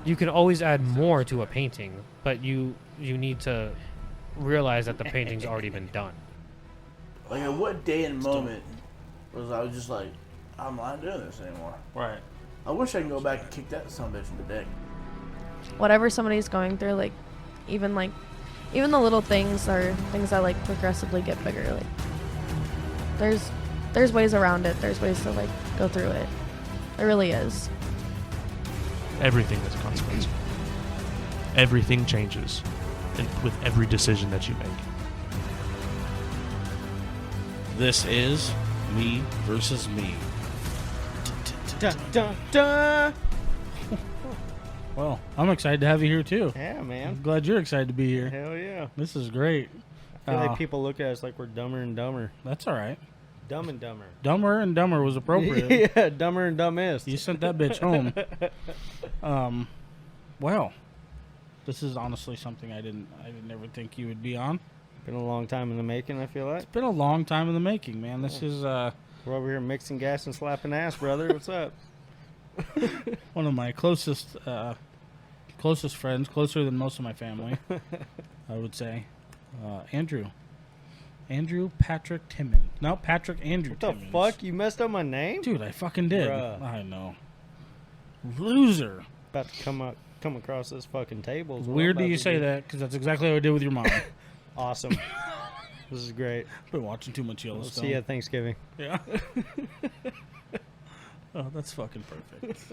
You can always add more to a painting, but you need to realize that the painting's already been done. Like, at what day and moment was I just like, I'm not doing this anymore? Right. I wish I could go back and kick that son of a bitch in the dick. Whatever somebody's going through, like even the little things are things that like progressively get bigger. Like there's ways around it. There's ways to like go through it. There really is. Everything has a consequence. Everything changes with every decision that you make. This is me versus me. Dun, dun, dun. Well, I'm excited to have you here too. Yeah, man. I'm glad you're excited to be here. Hell yeah. This is great. I feel like people look at us like we're dumber and dumber. That's all right. Dumb and dumber. Dumber and dumber was appropriate. Yeah, dumber and dumbest. You sent that bitch home. Well, this is honestly something I didn't ever think you would be on. Been a long time in the making, I feel like. It's been a long time in the making, man. This is We're over here mixing gas and slapping ass, brother. What's up? one of my closest friends, closer than most of my family, I would say. Andrew Patrick TImmons. No, Patrick Andrew What the TImmons. fuck? You messed up my name? Dude, I fucking did. Bruh. I know. Loser. About to come across this fucking table. is what I'm Weird that about you to say do. that, because that's exactly what I did with your mom. Awesome. This is great. Been watching too much We'll Yellowstone. see you at Thanksgiving. Yeah. Oh, that's fucking perfect.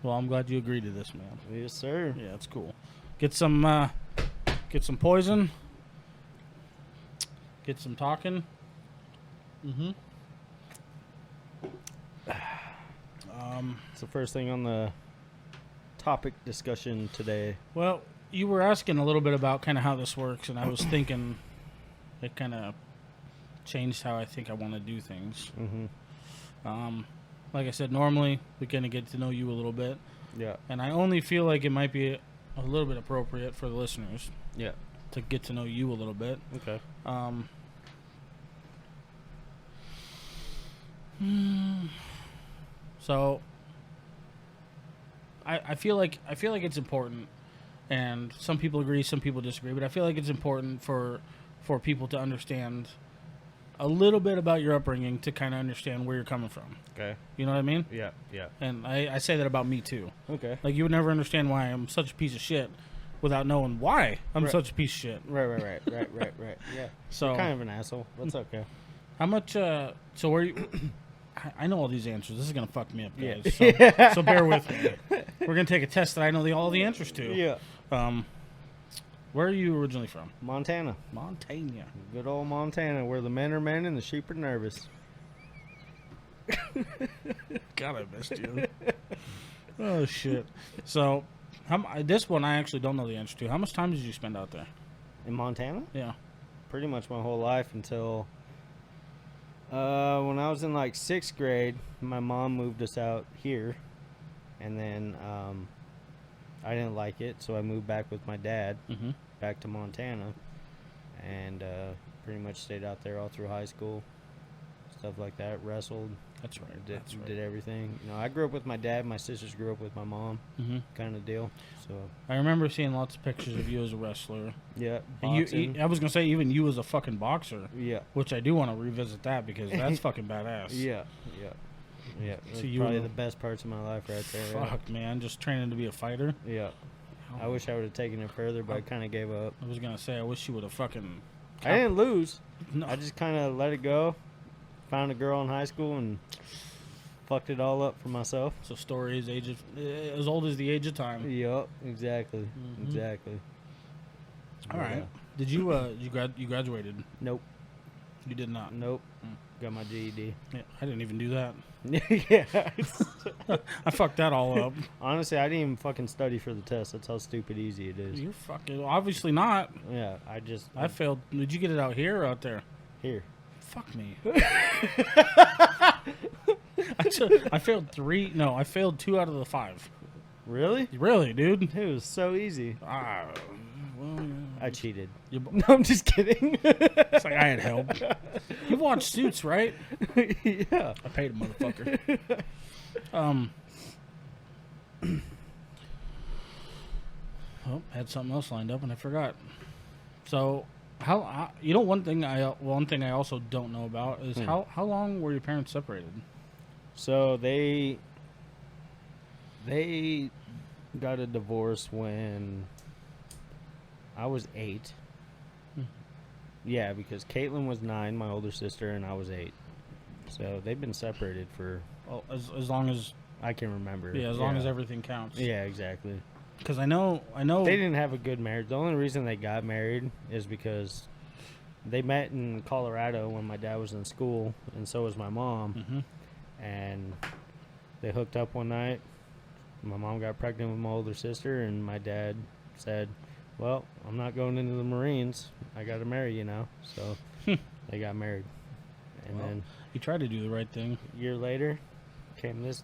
Well, I'm glad you agreed to this, man. Yes, sir. Yeah, it's cool. Get some poison. Get some talking. It's the first thing on the topic discussion today. Well, you were asking a little bit about kind of how this works, and I was thinking it kind of changed how I think I want to do things. Like I said, normally we kind of get to know you a little bit, Yeah. and I only feel like it might be a little bit appropriate for the listeners Yeah. to get to know you a little bit. Okay. So I feel like it's important, and some people agree, some people disagree, but I feel like it's important for people to understand a little bit about your upbringing to kind of understand where you're coming from. Okay. You know what I mean? Yeah. Yeah. And I say that about me too. Okay. Like, you would never understand why I'm such a piece of shit without knowing why I'm Right. such a piece of shit. Right. Yeah. So You're kind of an asshole. That's okay. how much? So where you? I know all these answers. This is gonna fuck me up, Yeah. guys. So bear with me. We're gonna take a test that I know all the answers to. Yeah. Where are you originally from? Montana. Montana. Good old Montana, where the men are men and the sheep are nervous. God, I missed you. Oh shit. So, this one I actually don't know the answer to. How much time did you spend out there? In Montana? Yeah. Pretty much my whole life until when I was in like 6th grade. My mom moved us out here, and then I didn't like it, so I moved back with my dad back to Montana, and pretty much stayed out there all through high school, stuff like that. Wrestled. That's right. Did everything. You know, I grew up with my dad. My sisters grew up with my mom, kind of deal. So I remember seeing lots of pictures of you as a wrestler. yeah, And boxing. I was gonna say even you as a fucking boxer, Yeah, which I do want to revisit that because that's fucking badass. yeah. So So you probably were- the best parts of my life right there. right? Fuck, man, just training to be a fighter. Yeah. I wish I would have taken it further, but I kind of gave up. I was gonna say I wish you would have fucking. I didn't lose. No. I just kind of let it go. Found a girl in high school and fucked it all up for myself. So story is as old as the age of time. Yup, exactly, exactly. All right. Yeah. Did you you graduated? Nope, You did not. nope. Got my GED. Yeah, I didn't even do that. Yeah. I fucked that all up. Honestly, I didn't even fucking study for the test. That's how stupid easy it is. You're fucking obviously not. Yeah, I failed. Did you get it out here or out there? here. Fuck me. I failed 3. No, I failed 2 out of the 5. Really? Really, dude? It was so easy. Well, I cheated. you, No, I'm just kidding. it's like I had help. You watched Suits, right? Yeah. I paid a motherfucker. Oh, had something else lined up and I forgot. So, one thing I also don't know about is how long were your parents separated? So they got a divorce when I was 8. Yeah, because Caitlin was 9, my older sister, and I was 8. So they've been separated for as long as I can remember. as long as everything counts. Yeah, exactly. Because I know They didn't have a good marriage. The only reason they got married is because they met in Colorado when my dad was in school, and so was my mom. Mm-hmm. And they hooked up one night. My mom got pregnant with my older sister, and my dad said, well, I'm not going into the Marines. I got to marry you now. So they got married. And then you tried to do the right thing. a year later came this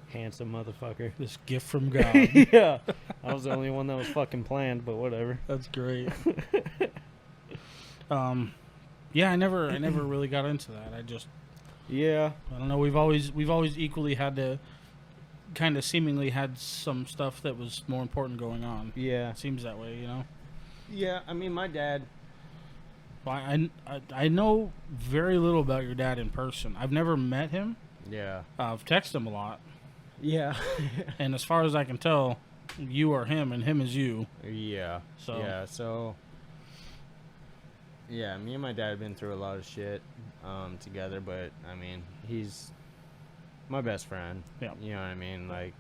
handsome motherfucker. This gift from God. Yeah. I was the only one that was fucking planned, but whatever. That's great. Yeah, I never really got into that. I don't know. We've always equally had to kind of seemingly had some stuff that was more important going on. Yeah. It seems that way, you know. Yeah, I mean, my dad. Well, I know very little about your dad in person. I've never met him. Yeah. I've texted him a lot. Yeah. And as far as I can tell, you are him and him is you. Yeah. So. Yeah, so. Yeah, me and my dad have been through a lot of shit together, but, I mean, he's my best friend. Yeah. You know what I mean? Like,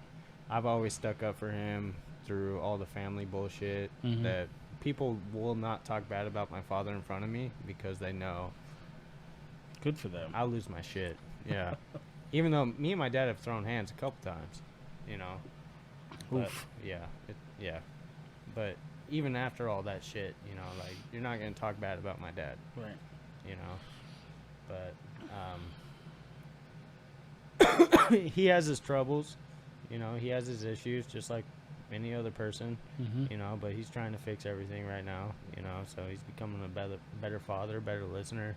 I've always stuck up for him through all the family bullshit that people will not talk bad about my father in front of me because they know. Good for them. I'll lose my shit. Yeah. Even though me and my dad have thrown hands a couple times, you know. But, Oof. yeah. But even after all that shit, you know, like, you're not going to talk bad about my dad. Right. You know. But he has his troubles. You know, he has his issues just like any other person, you know, but he's trying to fix everything right now, you know, so he's becoming a better father, better listener,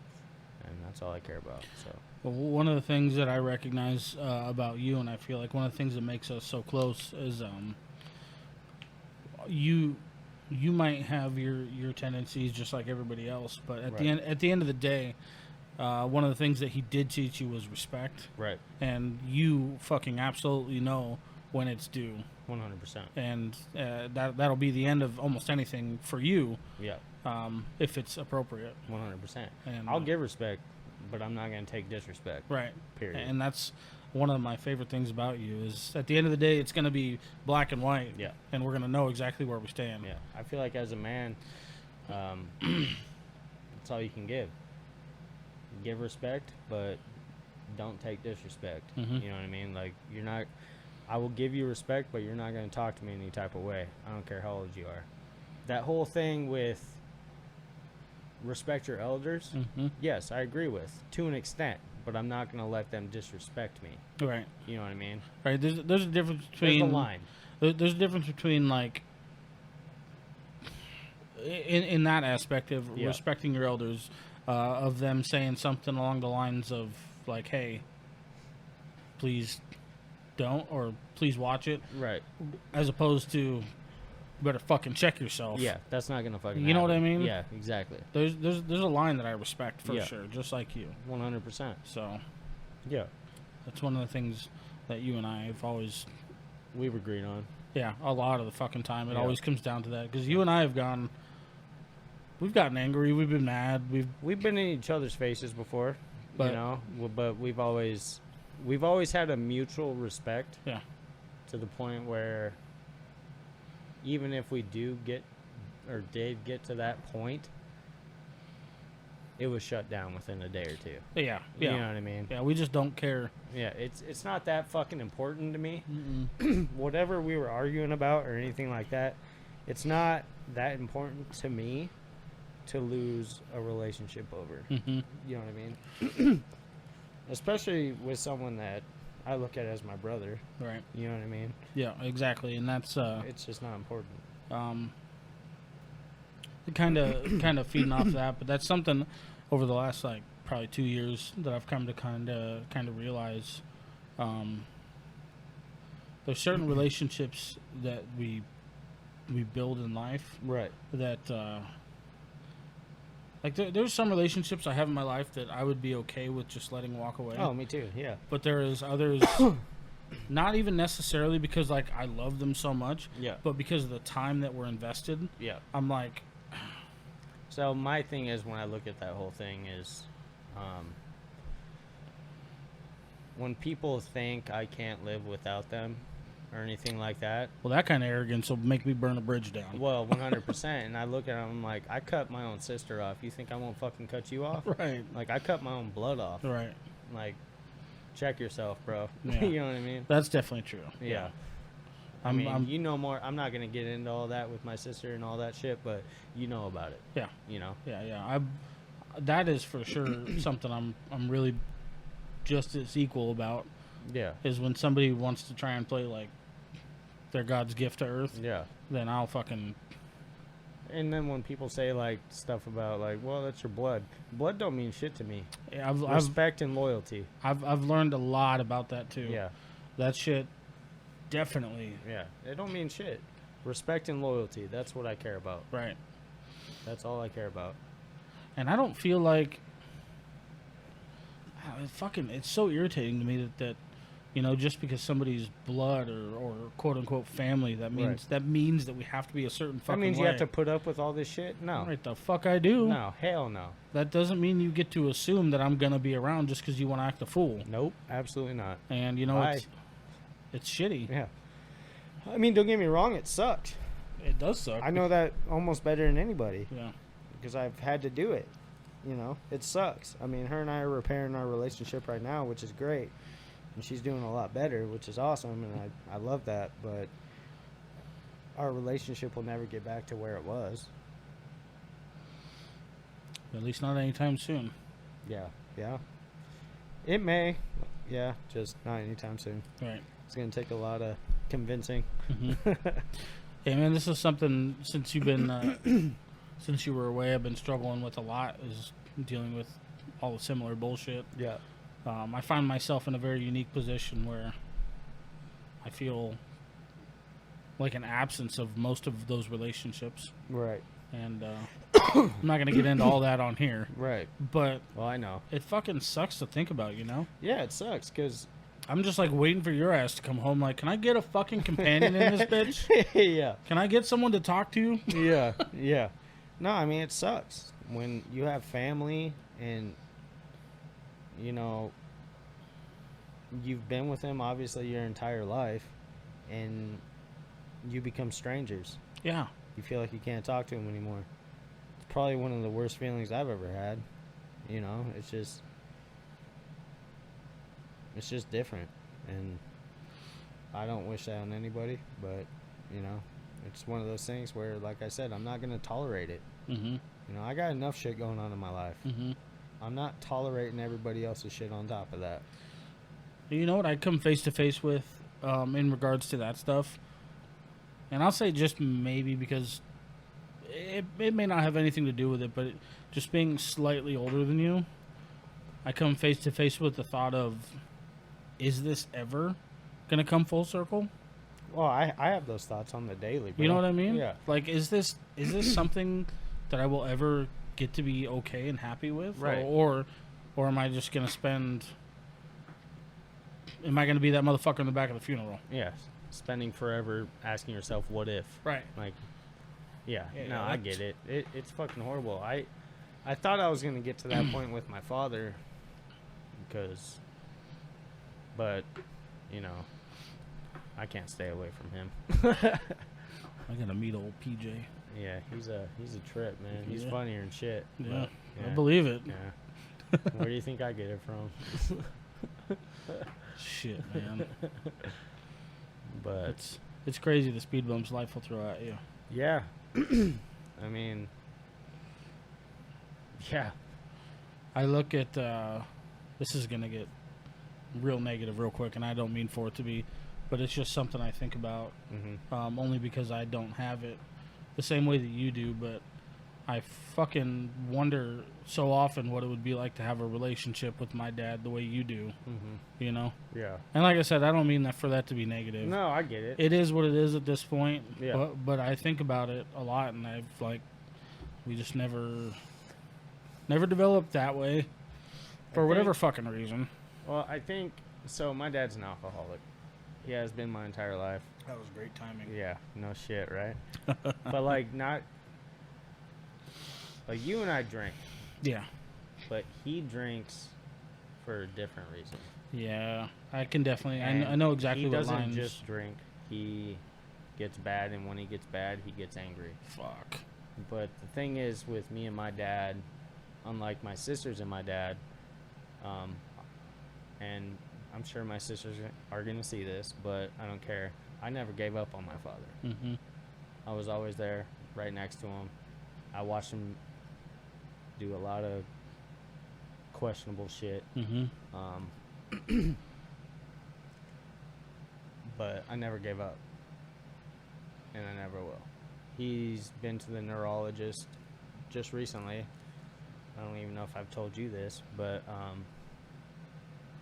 and that's all I care about. So. Well, one of the things that I recognize about you, and I feel like one of the things that makes us so close, is you might have your tendencies just like everybody else, but at the end of the day, one of the things that he did teach you was respect. Right. And you fucking absolutely know when it's due. 100%. And that'll be the end of almost anything for you. Yeah. If it's appropriate. 100%. And I'll give respect, but I'm not going to take disrespect. Right. Period. And that's one of my favorite things about you is at the end of the day, it's going to be black and white. Yeah. And we're going to know exactly where we stand. Yeah. I feel like as a man, that's all you can give. Give respect, but don't take disrespect. You know what I mean? Like, you're not... I will give you respect, but you're not going to talk to me any type of way. I don't care how old you are. That whole thing with respect your elders, yes, I agree with, to an extent, but I'm not going to let them disrespect me. Right. You know what I mean? Right. There's a difference between... There's a line. There's a difference between, like... In that aspect of respecting your elders, of them saying something along the lines of, like, hey, please... don't, or please watch it. Right. As opposed to, you better fucking check yourself. Yeah, that's not gonna fucking You know what I happen. mean? Yeah, exactly. There's a line that I respect for sure, just like you. 100%. So, yeah, that's one of the things that you and I have always... we've agreed on. Yeah, a lot of the fucking time. It always comes down to that. Because you and I have gone... We've gotten angry. We've been mad. We've been in each other's faces before, but, you know? But we've always had a mutual respect. Yeah. To the point where even if we do get or did get to that point, it was shut down within a day or two. Yeah. You know what I mean? Yeah, we just don't care. Yeah, it's not that fucking important to me. Whatever we were arguing about or anything like that, it's not that important to me to lose a relationship over. You know what I mean? Especially with someone that I look at as my brother. Right. You know what I mean? Yeah, exactly. And that's... it's just not important. Kind of feeding off that, but that's something over the last, like, probably 2 years that I've come to kind of realize. There's certain relationships that we we build in life. Right. That like there's some relationships I have in my life that I would be okay with just letting walk away. Oh, me too. Yeah. But there is others, not even necessarily because like I love them so much, Yeah. but because of the time that we're invested. Yeah. I'm like, So my thing is, when I look at that whole thing is, when people think I can't live without them or anything like that, well, that kind of arrogance will make me burn a bridge down. well, 100%. And I look at them, I'm like, I cut my own sister off. You think I won't fucking cut you off? Right. Like, I cut my own blood off. Right. Like, check yourself, bro. Yeah. You know what I mean? That's definitely true. Yeah. I I'm- mean, I'm- you know more. I'm not going to get into all that with my sister and all that shit, but you know about it. Yeah. You know? Yeah. That is for sure something I'm really just as equal about. Yeah. Is when somebody wants to try and play like they're God's gift to Earth, Yeah. then I'll fucking. And then when people say like stuff about like, well, that's your blood. Blood don't mean shit to me. I've Respect and loyalty. I've learned a lot about that too. Yeah. That shit definitely Yeah. It don't mean shit. Respect and loyalty. That's what I care about. right. That's all I care about. And I don't feel like it's so irritating to me that you know, just because somebody's blood or quote unquote family, that means that we have to be a certain That fucking means you way. have to put up with all this shit? No. Right, the fuck I do. No. Hell no. That doesn't mean you get to assume that I'm gonna be around just because you want to act a fool. Nope. Absolutely not. And you know, Why? it's shitty. Yeah. I mean, don't get me wrong. It sucked. It does suck. I know that almost better than anybody Yeah. because I've had to do it. You know, it sucks. I mean, her and I are repairing our relationship right now, which is great. And she's doing a lot better, which is awesome, and I love that. But our relationship will never get back to where it was. At least not anytime soon. Yeah, yeah. It may, yeah, just not anytime soon. Right. It's gonna take a lot of convincing. Hey man, this is something since you've been since you were away, I've been struggling with a lot. Is dealing with all the similar bullshit. Yeah, I find myself in a very unique position where I feel like an absence of most of those relationships, right, and I'm not gonna get into all that on here, right. but Well, I know. it fucking sucks to think about, you know. Yeah, it sucks because I'm just like waiting for your ass to come home. Like, can I get a fucking companion in this bitch? yeah, Can I get someone to talk to? yeah, yeah. No, I mean, it sucks when you have family and, you know, you've been with them obviously your entire life and you become strangers. Yeah. You feel like you can't talk to them anymore. It's probably one of the worst feelings I've ever had. You know, it's just different. And I don't wish that on anybody, but, you know, it's one of those things where, like I said, I'm not going to tolerate it. Mm-hmm. You know, I got enough shit going on in my life. Mm-hmm. I'm not tolerating everybody else's shit on top of that. You know what I'd come face to face with in regards to that stuff? And I'll say just maybe because it may not have anything to do with it, but just being slightly older than you, I come face to face with the thought of, is this ever going to come full circle? Well, I have those thoughts on the daily, bro. You know what I mean? Yeah. Like, is this something that I will ever get to be okay and happy with? Right. Or am I just going to am I going to be that motherfucker in the back of the funeral? Yeah. Spending forever asking yourself, what if? Right. Like, yeah. Yeah, No, yeah, I that's- get it. It's fucking horrible. I thought I was going to get to that point with my father but, you know, I can't stay away from him. I got to meet old PJ. Yeah, he's a trip, man. He's Yeah. funnier and shit. Yeah, but, I believe it. Yeah. Where do you think I get it from? Shit, man. But It's crazy the speed bumps life will throw at you. yeah, I mean, yeah, I look at this is gonna get real negative real quick, and I don't mean for it to be, but it's just something I think about mm-hmm. only because I don't have it the same way that you do. But I fucking wonder so often what it would be like to have a relationship with my dad the way you do. You know? Yeah. And like I said, I don't mean that for that to be negative. No, I get it. It is what it is at this point. Yeah. But I think about it a lot, and I've like, we just never developed that way for whatever fucking reason. Well, I think so. My dad's an alcoholic. He has been my entire life. That was great timing. Yeah, no shit, right? But like not like you and I drink, Yeah. but he drinks for a different reason. Yeah. I can definitely. And I know exactly he what doesn't lines. just drink. He gets bad, and when he gets bad, he gets angry. Fuck. But the thing is, with me and my dad, unlike my sisters and my dad, and I'm sure my sisters are going to see this, but I don't care. I never gave up on my father. Mm-hmm. I was always there, right next to him. I watched him do a lot of questionable shit. Mm-hmm. But I never gave up. And I never will. He's been to the neurologist just recently. I don't even know if I've told you this, but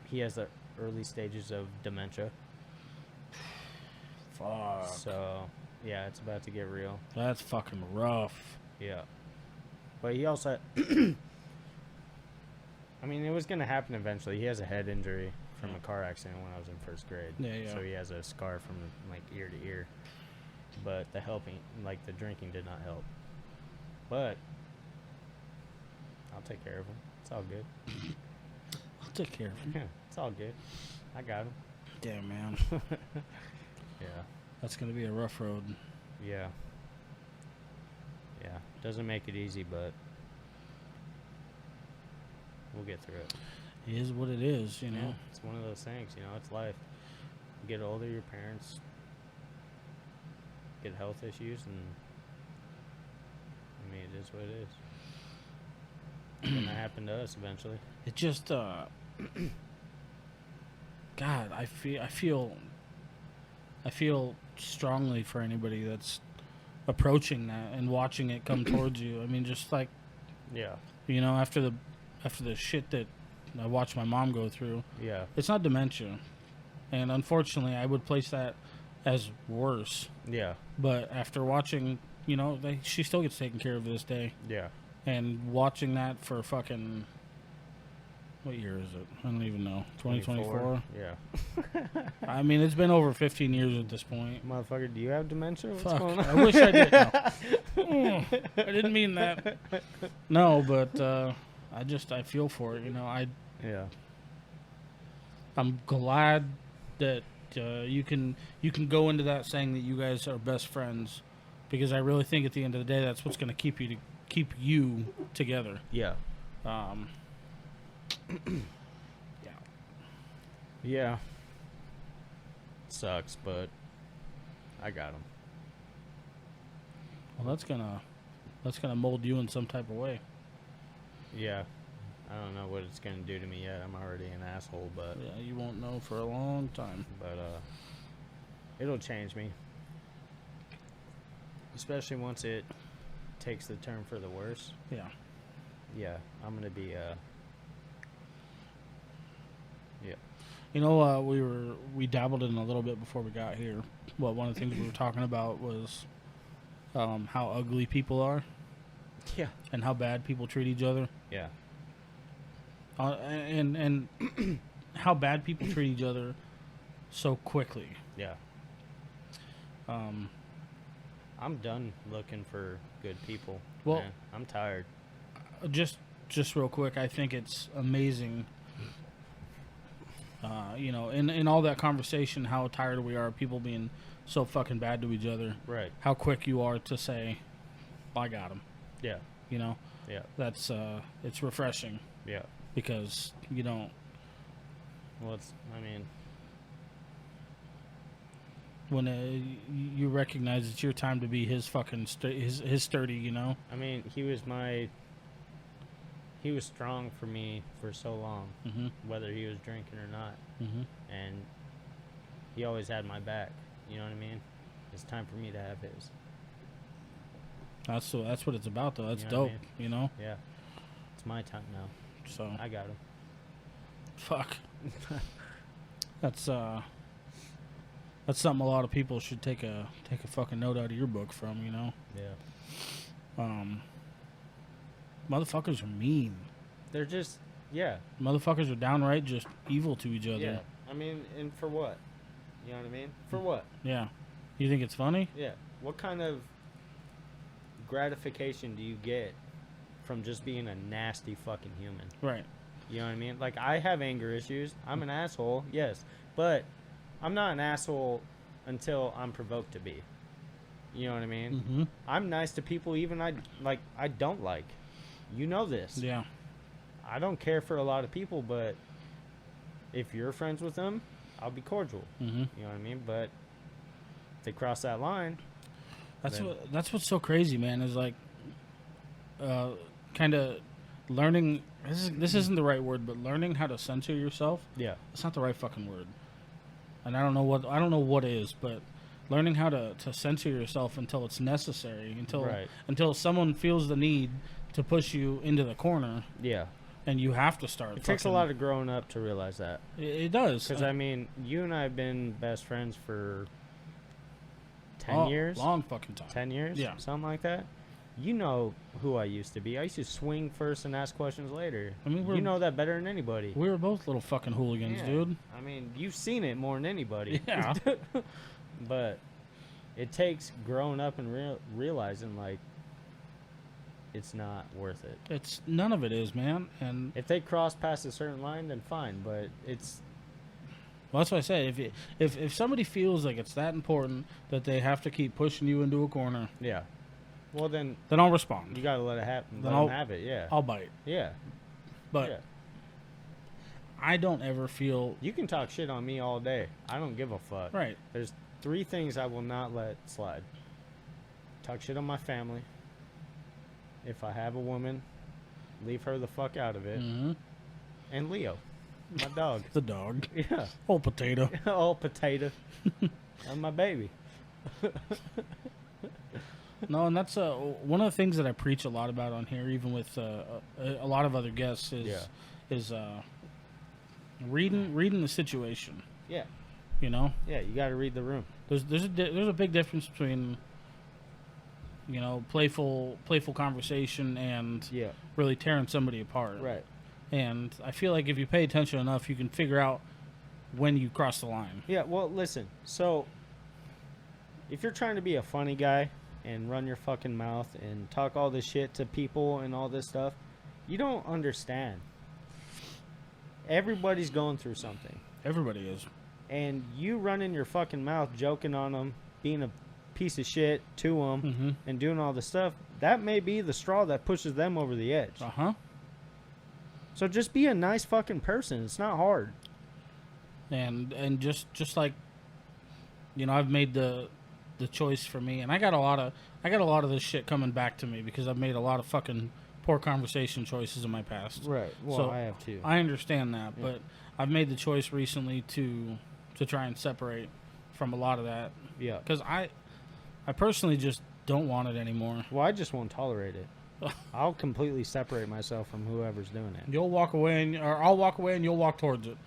he has the early stages of dementia. Fuck. So, yeah, it's about to get real. That's fucking rough. Yeah. But he also... I mean, it was going to happen eventually. He has a head injury from a car accident when I was in first grade. Yeah, yeah. So he has a scar from, like, ear to ear. But the the drinking did not help. But I'll take care of him. It's all good. I'll take care of him. Yeah, it's all good. I got him. Damn, man. Yeah. That's going to be a rough road. Yeah. Yeah. Doesn't make it easy, but we'll get through it. It is what it is, you know. Yeah, it's one of those things, you know, it's life. You get older, your parents get health issues, and I mean, it is what it is. It's gonna happen to us eventually. It just, God, I feel strongly for anybody that's approaching that and watching it come towards you. I mean, just like, Yeah. you know, after the shit that I watched my mom go through, Yeah. it's not dementia, and unfortunately, I would place that as worse. Yeah. But after watching, you know, she still gets taken care of this day. Yeah. And watching that for fucking... What year is it? I don't even know. 2024? Yeah. I mean, it's been over 15 years at this point. Motherfucker, do you have dementia? What's Fuck. going on? I wish I did. No. I didn't mean that. No, but I feel for it. You know, Yeah. I'm glad that you can go into that saying that you guys are best friends, because I really think at the end of the day that's what's going to keep you together. Yeah. Yeah. Yeah. Sucks, but I got him. Well, that's gonna mold you in some type of way. Yeah. I don't know what it's gonna do to me yet. I'm already an asshole, but Yeah, you won't know for a long time. it'll change me. Especially once it takes the turn for the worse. Yeah. Yeah, I'm gonna be yeah. You know, we dabbled in a little bit before we got here. Well, one of the things we were talking about was how ugly people are Yeah. and how bad people treat each other. Yeah. And how bad people treat each other so quickly. Yeah. I'm done looking for good people. Well- man. I'm tired. Just real quick, I think it's amazing. You know, in all that conversation, how tired we are of people being so fucking bad to each other. Right. How quick you are to say, "I got him." Yeah. You know, Yeah. that's it's refreshing Yeah. because you don't. Well, When you recognize it's your time to be his fucking his sturdy, you know. I mean, he was strong for me for so long, Mm-hmm. whether he was drinking or not, Mm-hmm. and he always had my back. You know what I mean? It's time for me to have his. That's what it's about, though. That's You know what I dope. You know. Yeah. It's my time now. So I got him. fuck. That's something a lot of people should take a fucking note out of your book from. You know. Yeah. Motherfuckers are mean. They're just, yeah. Motherfuckers are downright just evil to each other. Yeah. I mean, and for what? You know what I mean? For what? Yeah. You think it's funny? Yeah. What kind of gratification do you get from just being a nasty fucking human? Right. You know what I mean? Like, I have anger issues. I'm an asshole, yes. But I'm not an asshole until I'm provoked to be. You know what I mean? Mm-hmm. I'm nice to people even I don't like. You know this. Yeah. I don't care for a lot of people, but if you're friends with them, I'll be cordial. Mm-hmm. You know what I mean? But if they cross that line, That's what's so crazy, man. Is like, kind of learning. This isn't the right word, but learning how to censor yourself. yeah, It's not the right fucking word. And I don't know what is, but learning how to censor yourself until it's necessary, until someone feels the need to push you into the corner, yeah. and you have to start. It takes a lot of growing up to realize that. It does. Because, I mean, you and I have been best friends for 10 years? Long fucking time. 10 years? Yeah. Something like that? You know who I used to be. I used to swing first and ask questions later. I mean, you know that better than anybody. We were both little fucking hooligans, Yeah. dude. I mean, you've seen it more than anybody. Yeah. But it takes growing up and realizing, like, it's not worth it. None of it is, man. And If they cross past a certain line, then fine. But it's well, that's what I say. If somebody feels like it's that important that they have to keep pushing you into a corner, yeah. Well, then I'll respond. you gotta let it happen. Then Let I'll- them have it. Yeah. I'll bite. Yeah. But yeah. I don't ever feel You can talk shit on me all day. I don't give a fuck. right. There's 3 things I will not let slide. Talk shit on my family. If I have a woman, leave her the fuck out of it. Mm-hmm. And Leo, my dog. The dog. Yeah. Old potato. Oh, potato. And my baby. No, and that's one of the things that I preach a lot about on here, even with a lot of other guests, is reading the situation. Yeah. You know, Yeah, you got to read the room. there's a big difference between playful conversation and Yeah. really tearing somebody apart. Right. And I feel like if you pay attention enough, you can figure out when you cross the line. Yeah, well, listen. So, if you're trying to be a funny guy and run your fucking mouth and talk all this shit to people and all this stuff, you don't understand. Everybody's going through something. Everybody is. And you running your fucking mouth, joking on them, being a piece of shit to them, Mm-hmm. and doing all this stuff, that may be the straw that pushes them over the edge. Uh-huh. So just be a nice fucking person. It's not hard. And just like, I've made the choice for me, and I got a lot of this shit coming back to me because I've made a lot of fucking poor conversation choices in my past. Right. Well, So, I have too. I understand that, Yeah. but I've made the choice recently to try and separate from a lot of that Yeah. because I personally just don't want it anymore. Well, I just won't tolerate it. I'll completely separate myself from whoever's doing it. You'll walk away, or I'll walk away, and you'll walk towards it,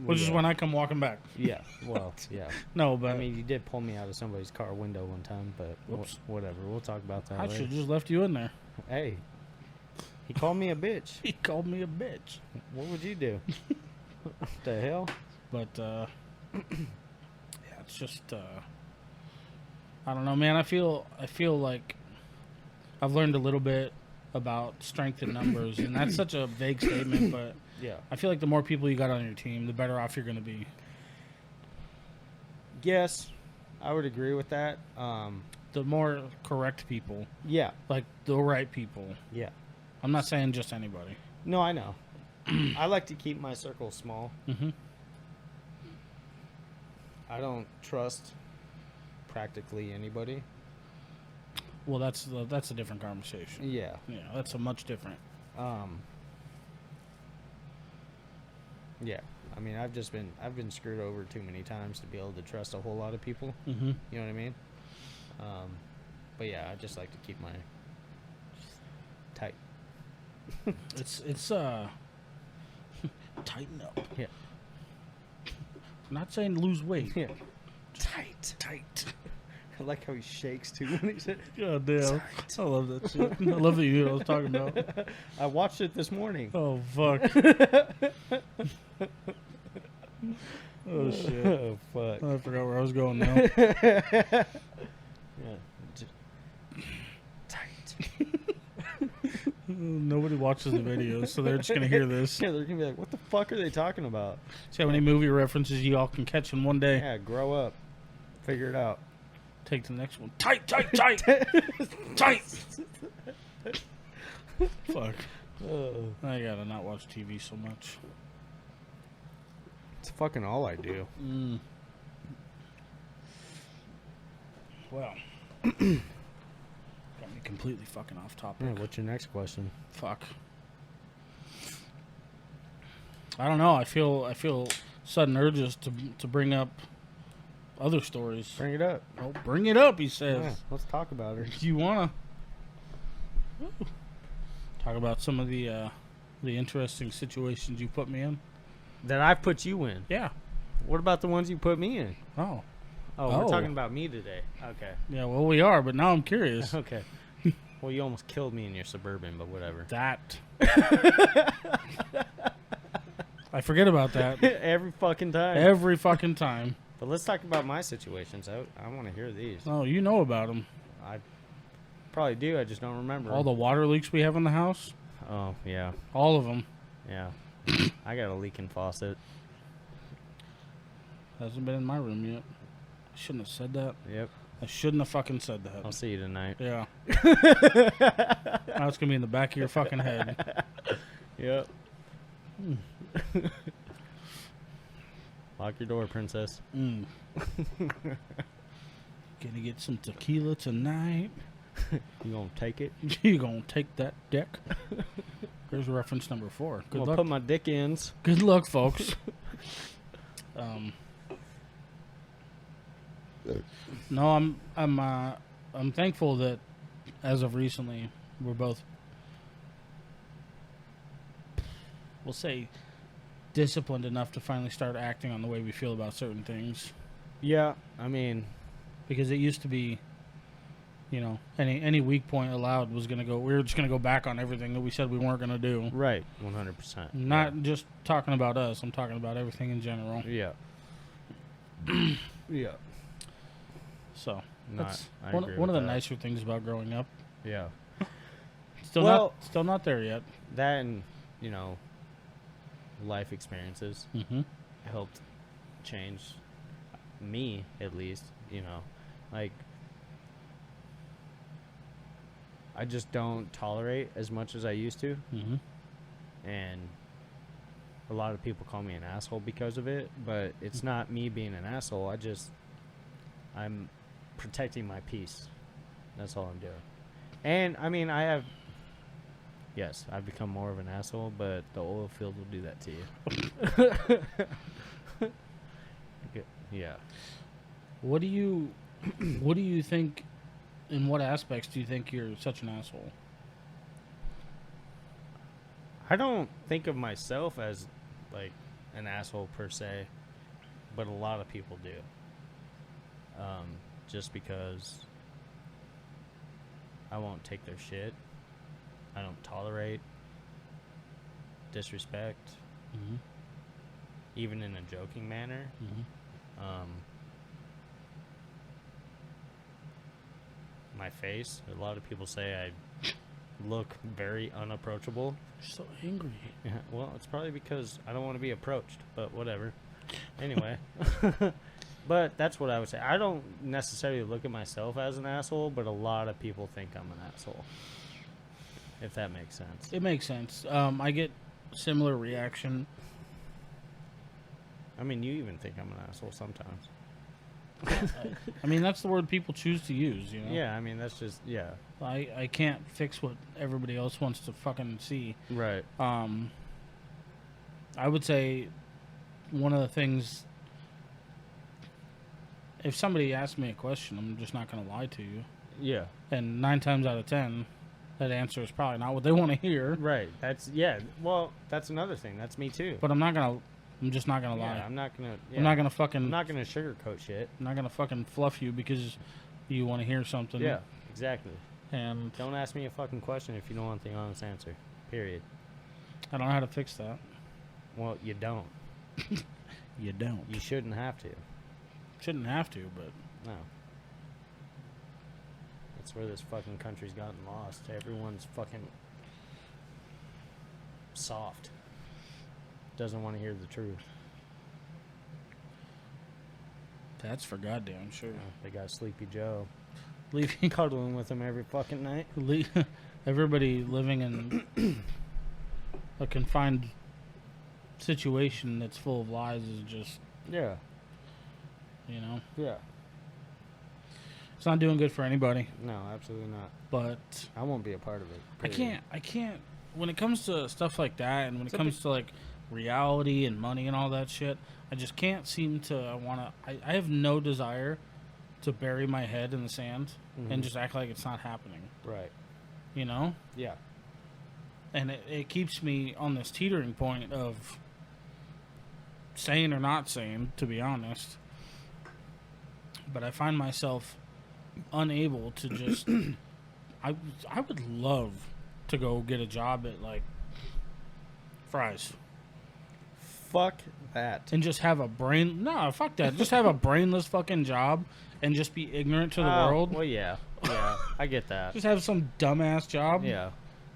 which is Yeah. when I come walking back. Yeah. Well, yeah. No, but I mean, you did pull me out of somebody's car window one time, but Whoops. whatever. We'll talk about that I later. should have just left you in there. Hey, he called me a bitch. He called me a bitch. What would you do? What the hell? But yeah, it's just I don't know, man. I feel like I've learned a little bit about strength in numbers, and that's such a vague statement, but Yeah. I feel like the more people you got on your team, the better off you're going to be. Yes, I would agree with that. The more correct people, Yeah. like the right people. Yeah. I'm not saying just anybody. No, I know. I like to keep my circle small. Mm-hmm. I don't trust practically anybody. Well, that's a different conversation. Yeah. Yeah, that's a much different. Yeah. I mean, I've been screwed over too many times to be able to trust a whole lot of people. Mm-hmm. You know what I mean? But yeah, I just like to keep my tight. It's tighten up. Yeah. I'm not saying lose weight. Yeah. Tight. I like how he shakes too when he said. God damn. I love that shit. I love that you knew what I was talking about. I watched it this morning. Oh fuck. Oh shit. Oh fuck. I forgot where I was going now. Yeah. Tight. Nobody watches the videos, so they're just gonna hear this. Yeah, they're gonna be like, "What the fuck are they talking about?" See how many movie references you all can catch in one day. Yeah, grow up, figure it out. Take the next one. Tight. Tight. Fuck. I gotta not watch TV so much. It's fucking all I do. Well. Got me completely fucking off topic. Yeah, what's your next question? Fuck. I don't know. I feel sudden urges to bring up other stories. Bring it up. Oh, bring it up, he says. Yeah, let's talk about her. Do you wanna talk about some of the interesting situations you put me in? That I've put you in. Yeah. What about the ones you put me in? Oh. Oh, Oh. we're talking about me today. Okay. Yeah. Well, we are, but now I'm curious. Okay. Well, you almost killed me in your Suburban, but whatever. That. I forget about that Every fucking time. every fucking time. But let's talk about my situations. I want to hear these. Oh, you know about them. I probably do. I just don't remember. All the water leaks we have in the house. Oh, yeah. All of them. Yeah. I got a leaking faucet. Hasn't been in my room yet. I shouldn't have said that. Yep. I shouldn't have fucking said that. I'll see you tonight. Yeah. Now it's gonna be in the back of your fucking head. Yep. Lock your door, princess. Gonna get some tequila tonight. You gonna take it? You gonna take that dick? Here's reference number 4. Good I'm gonna luck. put my dick ins. Good luck, folks. No, I'm thankful that as of recently we're both, we'll say, disciplined enough to finally start acting on the way we feel about certain things. Yeah, I mean, Because it used to be, you know, any weak point allowed was gonna go. We were just gonna go back on everything that we said we weren't gonna do. right, 100%. Not just talking about us. I'm talking about everything in general. Yeah. Yeah. So No, that's I one agree of with the that. nicer things about growing up. Yeah. Still not there yet. That and, you know, life experiences Mm-hmm. helped change me, at least, you know. Like, I just don't tolerate as much as I used to. Mm-hmm. And a lot of people call me an asshole because of it, but it's not me being an asshole. I'm protecting my peace. That's all I'm doing. And I mean, yes, I've become more of an asshole, but the oil field will do that to you. Yeah. What do you think? In what aspects do you think you're such an asshole? I don't think of myself as like an asshole per se, but a lot of people do. Just because I won't take their shit. I don't tolerate disrespect, Mm-hmm. even in a joking manner. Mm-hmm. My face, a lot of people say I look very unapproachable. You're so angry. Yeah, well, it's probably because I don't want to be approached, but whatever. Anyway. But that's what I would say. I don't necessarily look at myself as an asshole, but a lot of people think I'm an asshole. If that makes sense. It makes sense. I get similar reaction. I mean, you even think I'm an asshole sometimes. I mean, that's the word people choose to use, you know? Yeah, I mean, that's just, yeah. I can't fix what everybody else wants to fucking see. Right. I would say one of the things, if somebody asks me a question, I'm just not going to lie to you. Yeah. And 9 times out of 10, that answer is probably not what they want to hear. Right. That's Well, that's another thing. That's me too. But I'm just not gonna lie. I'm not gonna. Yeah. I'm not gonna fucking. I'm not gonna sugarcoat shit. I'm not gonna fucking fluff you because you want to hear something. Yeah. Exactly. And Don't ask me a fucking question if you don't want the honest answer. Period. I don't know how to fix that. Well, you don't. You don't. You shouldn't have to. Shouldn't have to, but No. That's where this fucking country's gotten lost. Everyone's fucking soft. Doesn't want to hear the truth. that's for goddamn sure. They got Sleepy Joe Leaving cuddling with him every fucking night. everybody living in a confined situation that's full of lies is just, Yeah. you know, Yeah. it's not doing good for anybody. No, absolutely not. But I won't be a part of it. I can't. When it comes to stuff like that, and when it a comes to like reality and money and all that shit, I just can't seem to. I have no desire to bury my head in the sand and just act like it's not happening. Right. You know, Yeah. and it keeps me on this teetering point of sane or not sane, to be honest. But I find myself unable to just. I would love to go get a job at like Fry's Fuck that. and just have a brain. No, fuck that. Just have a brainless fucking job and just be ignorant to the world. Well, yeah. Yeah. I get that. Just have some dumbass job. Yeah.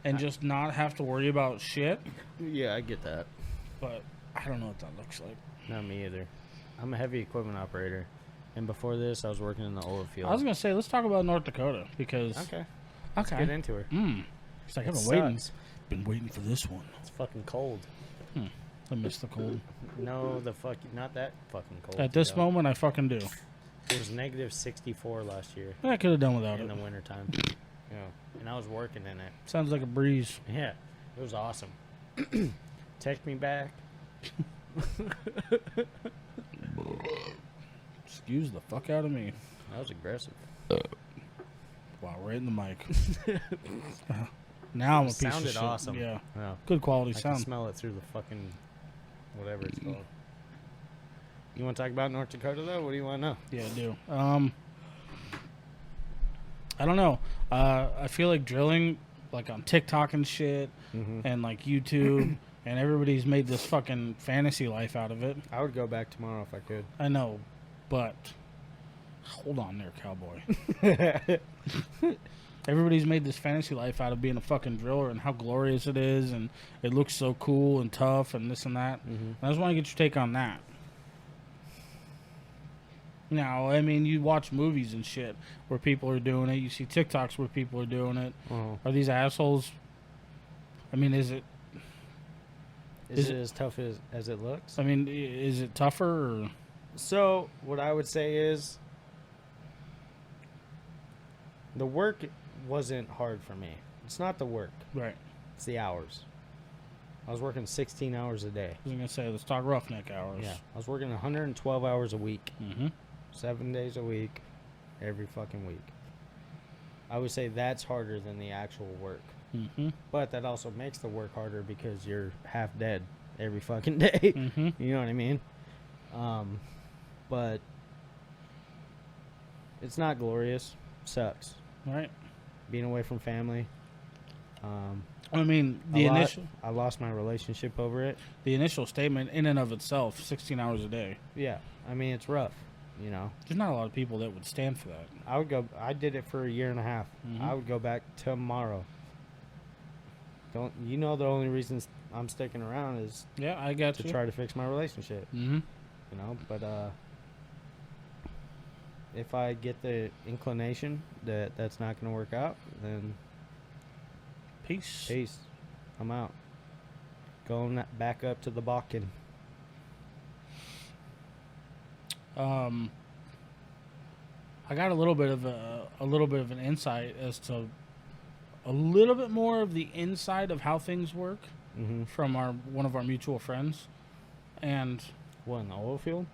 And just not have to worry about shit. Yeah, I get that. But I don't know what that looks like. Not me either. I'm a heavy equipment operator. And before this, I was working in the oil field. I was gonna say let's talk about North Dakota because Okay. okay. Get into her. It's like It I've been waiting. sucks. Been waiting for this one. It's fucking cold. I miss the cold. No, not that fucking cold. At this yo. moment, I fucking do. It was negative 64 last year I could have done without in it. the wintertime. Yeah. And I was working in it. Sounds like a breeze. Yeah. It was awesome. Text me back. Excuse the fuck out of me. That was aggressive. Wow, right in the mic. Now I'm a piece of Sounded shit. awesome. Yeah, Yeah. good quality I can sound. smell it through the fucking whatever it's called. You want to talk about North Dakota though? What do you want to know? Yeah, I do. I don't know. I feel like drilling, like on TikTok and shit, and like YouTube, and everybody's made this fucking fantasy life out of it. I would go back tomorrow if I could. I know, but hold on there, cowboy. Everybody's made this fantasy life out of being a fucking driller and how glorious it is, and it looks so cool and tough and this and that. And I just want to get your take on that. Now, I mean, you watch movies and shit where people are doing it. You see TikToks where people are doing it. Are these assholes? I mean, is it as tough as it looks? I mean, is it tougher? Or? So, what I would say is the work wasn't hard for me. It's not the work. Right. It's the hours. I was working 16 hours a day. I was going to say, let's talk roughneck hours. Yeah. I was working 112 hours a week. Mm-hmm. 7 days a week. Every fucking week. I would say that's harder than the actual work. Mm-hmm. But that also makes the work harder because you're half dead every fucking day. Mm-hmm. You know what I mean? But it's not glorious. Sucks. Right. Being away from family. I mean, I lost my relationship over it. the initial statement in and of itself, 16 hours a day. Yeah. I mean, it's rough. You know, There's not a lot of people that would stand for that. I did it for a year and a half. I would go back tomorrow. The only reason I'm sticking around is Yeah, I got to you. try to fix my relationship. Mm-hmm. You know, but if I get the inclination that that's not going to work out, then Peace. peace. I'm out. Going back up to the Bakken. I got a little bit of an insight as to a little bit more of the inside of how things work from one of our mutual friends, and What, in the oil field?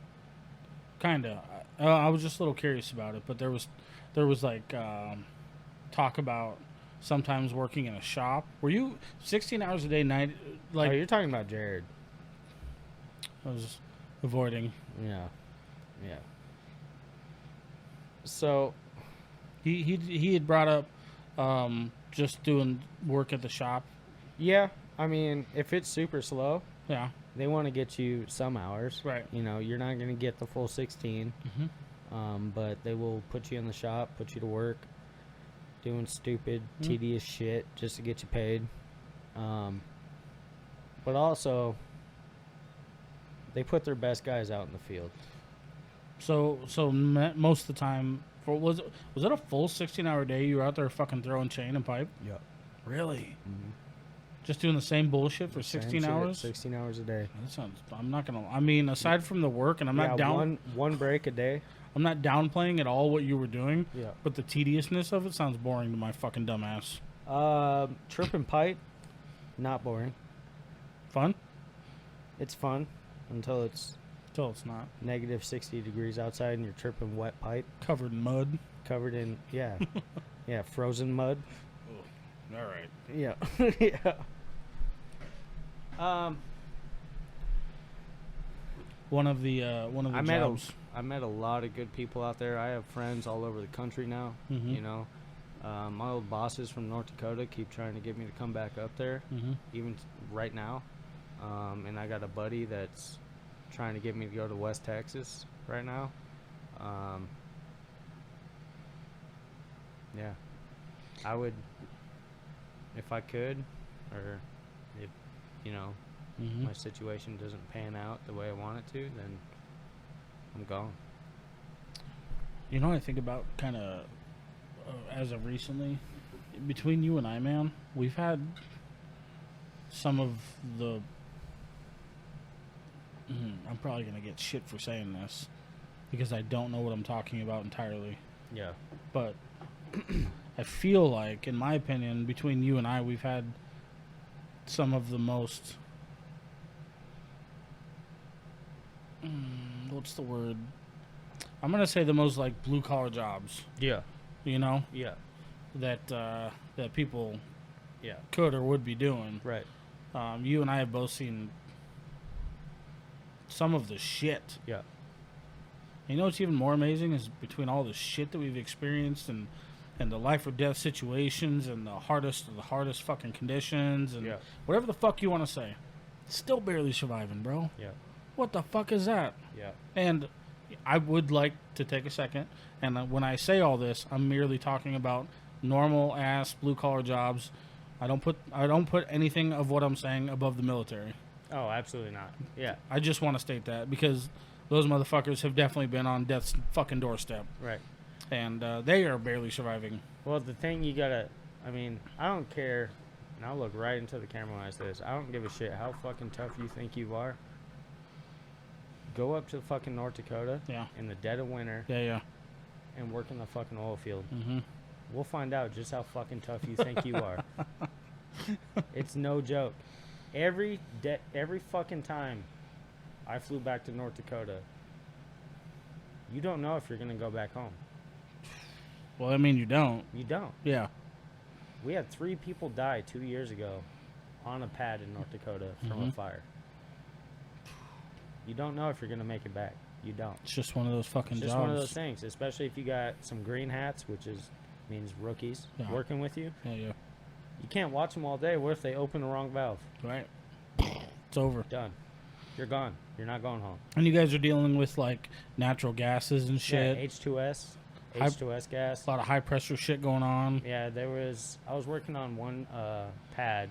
kinda, I was just a little curious about it. But there was like talk about sometimes working in a shop. Were you 16 hours a day, night? Like Oh, you're talking about Jared. I was avoiding. Yeah. Yeah. So, He had brought up just doing work at the shop. yeah, I mean, if it's super slow, Yeah. they want to get you some hours. Right. You know, you're not going to get the full 16. But they will put you in the shop, put you to work, doing stupid, tedious shit just to get you paid. But also, they put their best guys out in the field. So most of the time, was it a full 16-hour day? You were out there fucking throwing chain and pipe? Yeah. Really? Just doing the same bullshit for Same 16 shit, hours? 16 hours a day. That sounds. I'm not gonna. I mean, aside from the work, and I'm not down. one break a day. I'm not downplaying at all what you were doing. Yeah. But the tediousness of it sounds boring to my fucking dumb ass. Tripping pipe, not boring. Fun? It's fun until it's Till it's not. negative 60 degrees outside and you're tripping wet pipe Covered in mud. covered in yeah, frozen mud. All right. Yeah. Yeah. One of the I jobs. met a lot of good people out there. I have friends all over the country now. Mhm. You know, my old bosses from North Dakota keep trying to get me to come back up there, even right now. And I got a buddy that's trying to get me to go to West Texas right now. Yeah, I would, if I could, or if my situation doesn't pan out the way I want it to, then I'm gone. You know what I think about kind of as of recently? Between you and I, man, we've had some of the... I'm probably going to get shit for saying this because I don't know what I'm talking about entirely. Yeah. But I feel like, in my opinion, between you and I, we've had some of the most... what's the word? I'm going to say the most, like, blue-collar jobs. Yeah. You know? Yeah. That people Yeah. could or would be doing. Right. You and I have both seen some of the shit. Yeah. You know what's even more amazing is between all the shit that we've experienced and the life or death situations and the hardest of the hardest fucking conditions and whatever the fuck you want to say, still barely surviving, bro. Yeah. What the fuck is that? Yeah. And I would like to take a second, and when I say all this, I'm merely talking about normal ass blue collar jobs. I don't put anything of what I'm saying above the military. Oh, absolutely not. Yeah. I just want to state that because those motherfuckers have definitely been on death's fucking doorstep. Right. And they are barely surviving. Well, the thing you gotta, I mean, I don't care, and I'll look right into the camera when I say this. I don't give a shit how fucking tough you think you are. Go up to fucking North Dakota in the dead of winter and work in the fucking oil field. We'll find out just how fucking tough you think you are. It's no joke. Every fucking time I flew back to North Dakota, you don't know if you're going to go back home. Well, I mean, you don't. You don't. Yeah. We had 3 people die 2 years ago on a pad in North Dakota from a fire. You don't know if you're going to make it back. You don't. It's just one of those fucking It's just jobs. one of those things, especially if you got some green hats, which means rookies working with you. Yeah. You can't watch them all day. What if they open the wrong valve? Right. It's over. Done. You're gone. You're not going home. And you guys are dealing with, like, natural gases and shit. Yeah, H2S gas. A lot of high pressure shit going on. Yeah, I was working on one pad.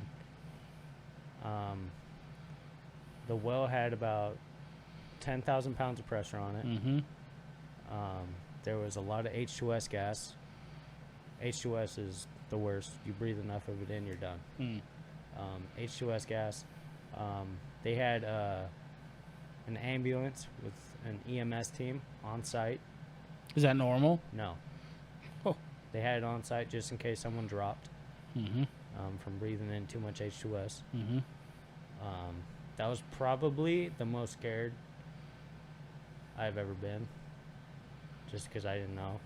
The well had about 10,000 pounds of pressure on it. There was a lot of H2S gas. H2S is the worst. You breathe enough of it in, you're done. H2S gas. They had an ambulance with an EMS team on site. Is that normal? No. Oh. They had it on site just in case someone dropped from breathing in too much H2S. That was probably the most scared I've ever been, just because I didn't know.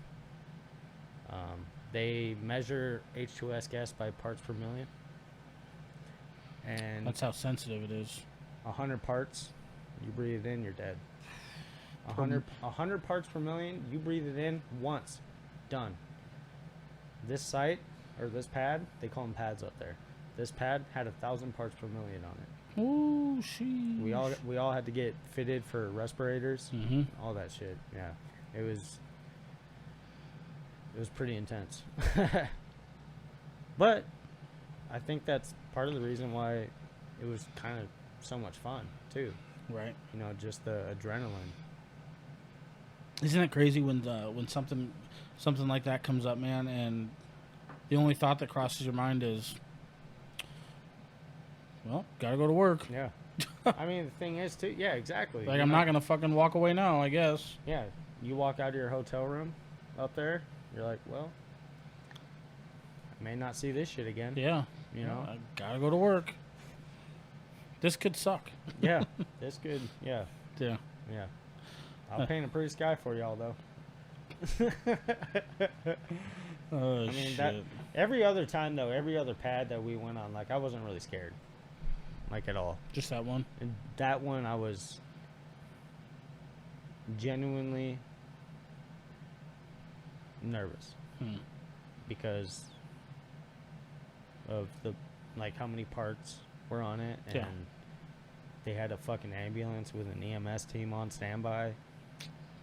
They measure H2S gas by parts per million. And That's how sensitive it is. 100 parts, you breathe it in, you're dead. 100 parts per million, you breathe it in once, done. This site, or this pad, they call them pads up there. This pad had 1,000 parts per million on it. Ooh, sheesh. We all had to get fitted for respirators, Mm-hmm. all that shit. Yeah, it was pretty intense. But I think that's part of the reason why it was kind of so much fun too. Right. You know, just the adrenaline. Isn't it crazy when something like that comes up, man, and the only thought that crosses your mind is, well, gotta go to work. Yeah. I mean, the thing is too. Yeah, exactly. Like, I'm not gonna fucking walk away now, I guess. Yeah, you walk out of your hotel room up there, you're like, well, I may not see this shit again. Yeah. You know? I gotta go to work. This could suck. Yeah, this could. Yeah, Yeah. yeah. I'll paint a pretty sky for y'all though. Oh, I mean, shit. every other time though, every other pad that we went on, like I wasn't really scared, like at all. Just that one. And that one, I was genuinely nervous because of the how many parts were on it, and Yeah. they had a fucking ambulance with an EMS team on standby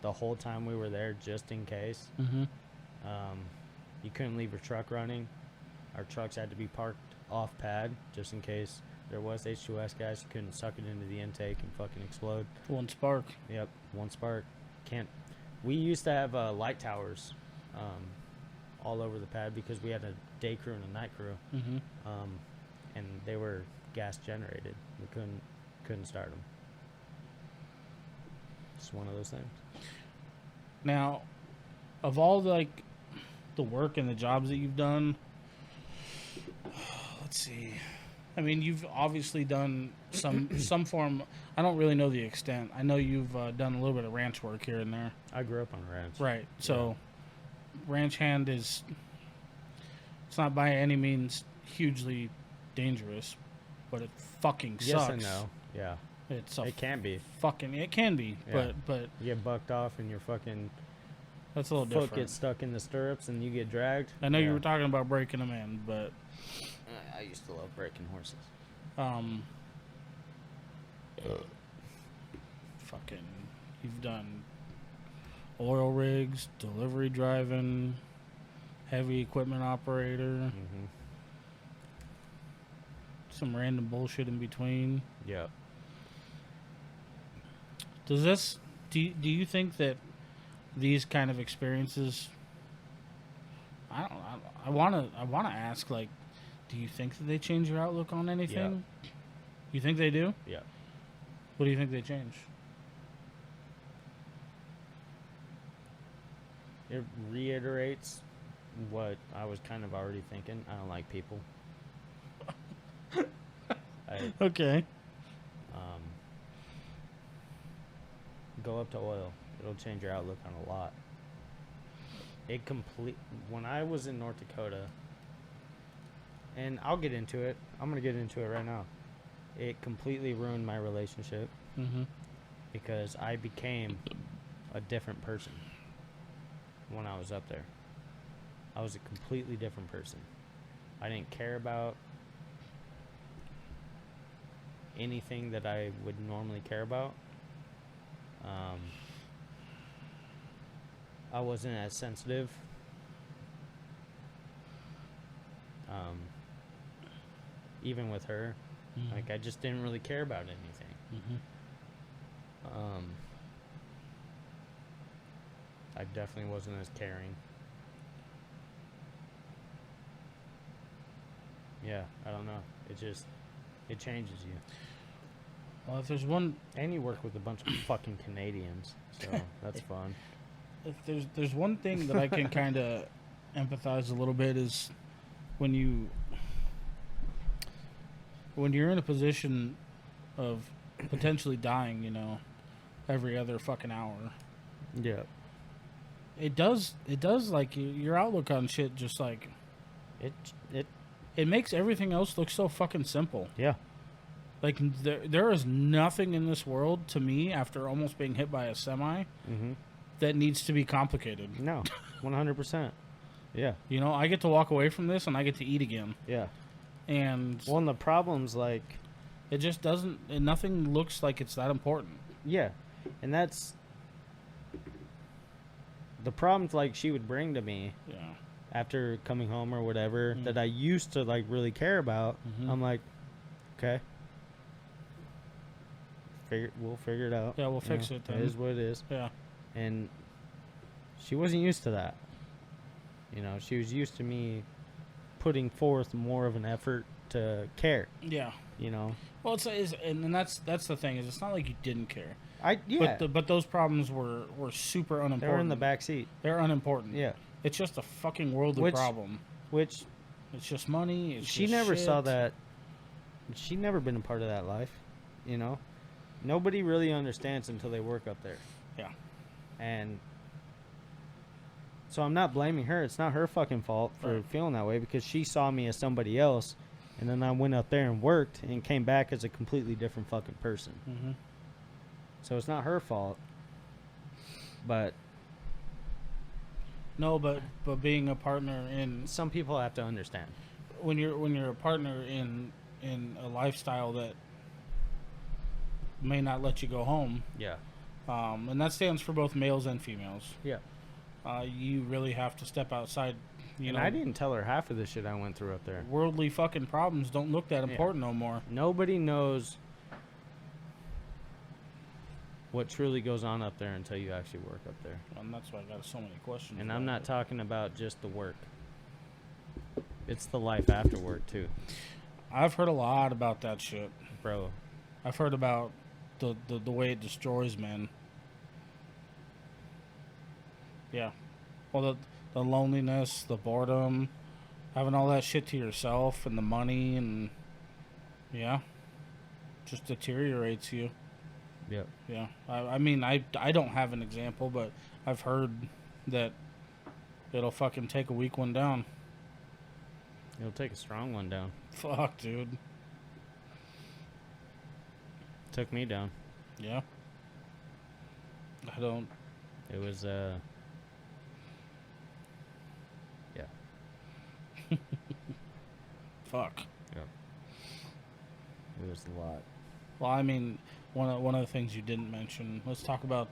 the whole time we were there, just in case. Mm-hmm. You couldn't leave your truck running. Our trucks had to be parked off pad just in case there was H2S gas. You couldn't suck it into the intake and fucking explode. One spark. Yep, one spark. Can't. We used to have light towers all over the pad because we had a day crew and a night crew, Mm-hmm. and they were gas generated. We couldn't start them. It's one of those things. Now, of all the work and the jobs that you've done, let's see. I mean, you've obviously done some form. I don't really know the extent. I know you've done a little bit of ranch work here and there. I grew up on a ranch. Right. So, ranch hand it's not by any means hugely dangerous, but it fucking sucks. Yes and no. Yeah. It can be. It can be, Yeah. but You get bucked off and your fucking that's a little foot different. gets stuck in the stirrups and you get dragged. I know you were talking about breaking them in, but I used to love breaking horses. fucking, you've done oil rigs, delivery driving, heavy equipment operator, Mm-hmm. some random bullshit in between. Yeah. Do you think that these kind of experiences, I want to ask, do you think that they change your outlook on anything? You think they do? Yeah. What do you think they change? It reiterates what I was kind of already thinking. I don't like people. Okay. Go up to oil. It'll change your outlook on a lot. When I was in North Dakota, and I'll get into it. I'm going to get into it right now. It completely ruined my relationship Mm-hmm. because I became a different person when I was up there. I was a completely different person. I didn't care about anything that I would normally care about. I wasn't as sensitive. Even with her, Mm-hmm. I just didn't really care about anything. Mm-hmm. I definitely wasn't as caring. Yeah, I don't know. It changes you. Well, if there's one, And you work with a bunch of fucking Canadians, so that's fun. if there's one thing that I can kind of empathize a little bit is when you're in a position of potentially dying, every other fucking hour. Yeah. It does. It does. Like your outlook on shit, just like It it makes everything else look so fucking simple. yeah. Like there is nothing in this world to me after almost being hit by a semi Mm-hmm. that needs to be complicated. No, 100%. Yeah, You know, I get to walk away from this and I get to eat again. yeah. And Well, and the problem's like, it just doesn't. And nothing looks like it's that important. yeah, and that's the problems like she would bring to me Yeah. after coming home or whatever Mm. that I used to like really care about. Mhm. I'm like, okay, we'll figure it out. Yeah, we'll you fix know? it then. It is what it is. Yeah. And she wasn't used to that. You know, she was used to me putting forth more of an effort to care. Yeah. You know, Well, and that's the thing is it's not like you didn't care. yeah, But those problems were super unimportant. they were in the back seat. They're unimportant. Yeah, It's just a fucking worldly Which- problem. which It's just money. It's she just never saw shit. that. She never been a part of that life. You know, nobody really understands until they work up there. Yeah. And so I'm not blaming her. It's not her fucking fault for Right. feeling that way because she saw me as somebody else, and then I went up there and worked and came back as a completely different fucking person. Mm-hmm. So it's not her fault. But No, but being a partner in some people have to understand. when you're a partner in a lifestyle that may not let you go home, Yeah. and that stands for both males and females. Yeah. You really have to step outside. You And know, I didn't tell her half of the shit I went through up there. worldly fucking problems don't look that Yeah. important no more. Nobody knows what truly goes on up there until you actually work up there. And that's why I got so many questions. And about I'm not it. talking about just the work. It's the life after work too, I've heard a lot about that shit. bro. I've heard about the way it destroys men. Yeah. Well, the loneliness, the boredom, having all that shit to yourself, and the money, and yeah, just deteriorates you. Yep. Yeah. I mean, I don't have an example, but I've heard that it'll fucking take a weak one down. It'll take a strong one down. Fuck, dude. Took me down. Yeah. I don't. It was yeah. Fuck. It was a lot. Well, I mean, one of the things you didn't mention. Let's talk about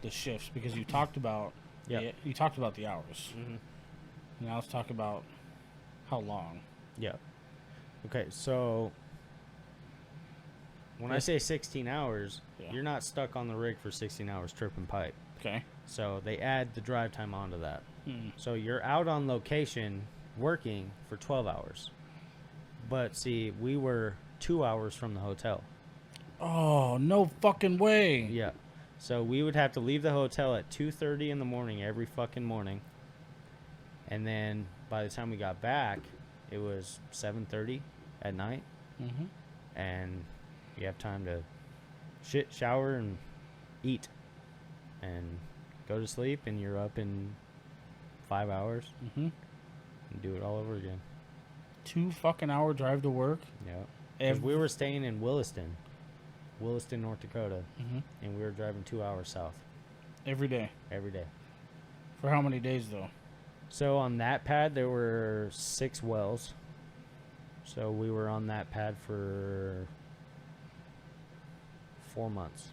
the shifts because you talked about Yeah. you talked about the hours. Mm-hmm. Now let's talk about how long. Yeah. Okay, so when I say 16 hours, Yeah. you're not stuck on the rig for 16 hours tripping pipe. Okay. So they add the drive time onto that. Hmm. So you're out on location working for 12 hours. But see, we were 2 hours from the hotel. Oh, no fucking way. Yeah. So we would have to leave the hotel at 2:30 in the morning every fucking morning. And then by the time we got back, it was 7:30 at night. Mm-hmm. And you have time to shit, shower, and eat. And go to sleep, and you're up in 5 hours Mm-hmm. and do it all over again. 2 fucking hour drive to work. Yeah. Because we were staying in Williston, North Dakota, Mhm. and we were driving 2 hours south Every day. every day. For how many days though? So on that pad, there were 6 wells. So we were on that pad for 4 months.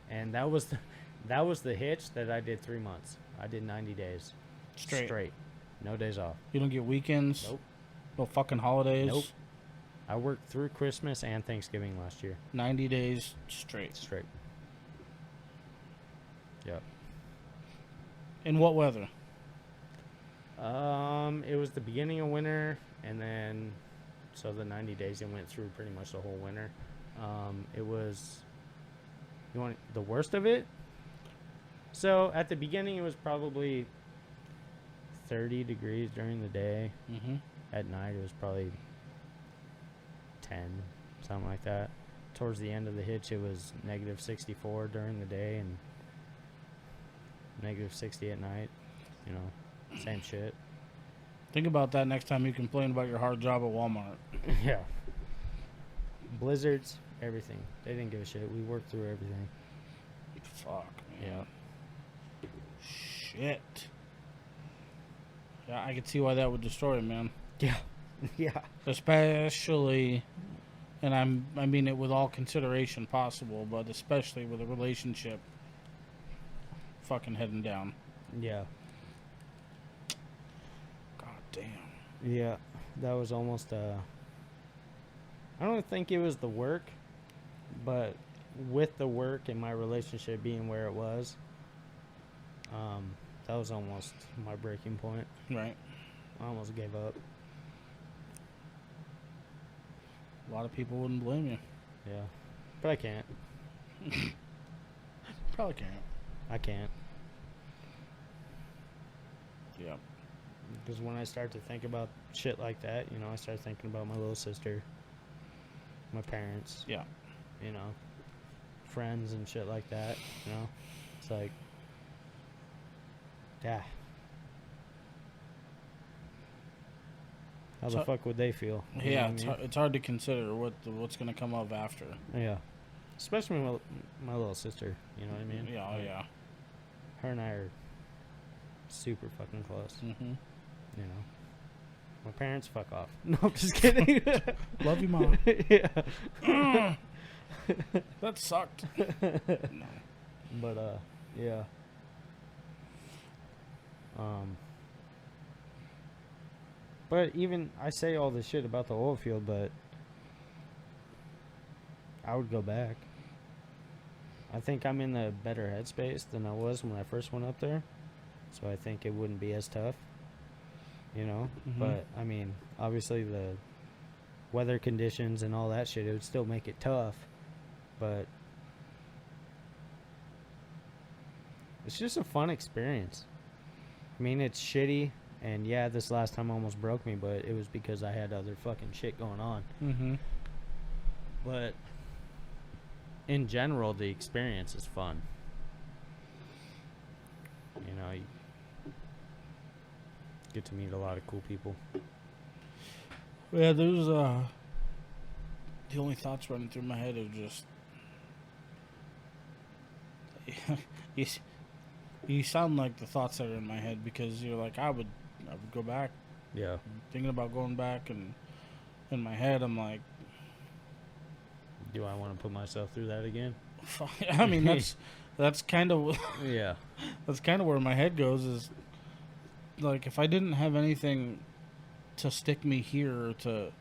And that was the hitch that I did 3 months. I did 90 days. Straight. No days off. You don't get weekends. Nope. No fucking holidays. Nope. I worked through Christmas and Thanksgiving last year. 90 days straight. Straight. Yep. In what weather? It was the beginning of winter, and then so the 90 days it went through pretty much the whole winter. It was you want the worst of it. So at the beginning it was probably 30 degrees during the day. Mm-hmm. At night it was probably 10, something like that. Towards the end of the hitch it was negative 64 during the day, and -60 at night. You know, same shit. Think about that next time you complain about your hard job at Walmart. Yeah. Blizzards, everything. They didn't give a shit. We worked through everything. Fuck, man. Shit. Yeah, I could see why that would destroy him, man. Yeah. Yeah. Especially, and I mean it with all consideration possible, but especially with a relationship fucking heading down. Yeah. God damn. Yeah. That was almost I don't think it was the work, but with the work and my relationship being where it was, that was almost my breaking point. Right. I almost gave up. A lot of people wouldn't blame you. Yeah. But I can't. Probably can't. I can't. Yeah. Because when I start to think about shit like that, you know, I start thinking about my little sister, my parents, Yeah. you know, friends and shit like that, you know. It's like, yeah. How the So- fuck would they feel? You know Yeah, what I mean? it's hard to consider what's going to come up after. Yeah. Especially my little sister, you know what I mean? Yeah, oh, Like, yeah. her and I are super fucking close, Mm-hmm. you know. My parents, fuck off. No, I'm just kidding. Love you, Mom. Yeah. That sucked. No. But yeah. But even I say all this shit about the oil field, but I would go back. I think I'm in a better headspace than I was when I first went up there, so I think it wouldn't be as tough, you know. Mhm. But I mean, obviously the weather conditions and all that shit, it would still make it tough, but it's just a fun experience. I mean, it's shitty, and yeah, this last time almost broke me, but it was because I had other fucking shit going on. Mm-hmm. But in general, the experience is fun. You know, you get to meet a lot of cool people. Yeah, there's the only thoughts running through my head are just you sound like the thoughts that are in my head, because you're like, I would go back. Yeah. Thinking about going back, and in my head I'm like, Do I want to put myself through that again? fuck. I mean, that's kind of Yeah. that's kind of where my head goes, is like, if I didn't have anything to stick me here, to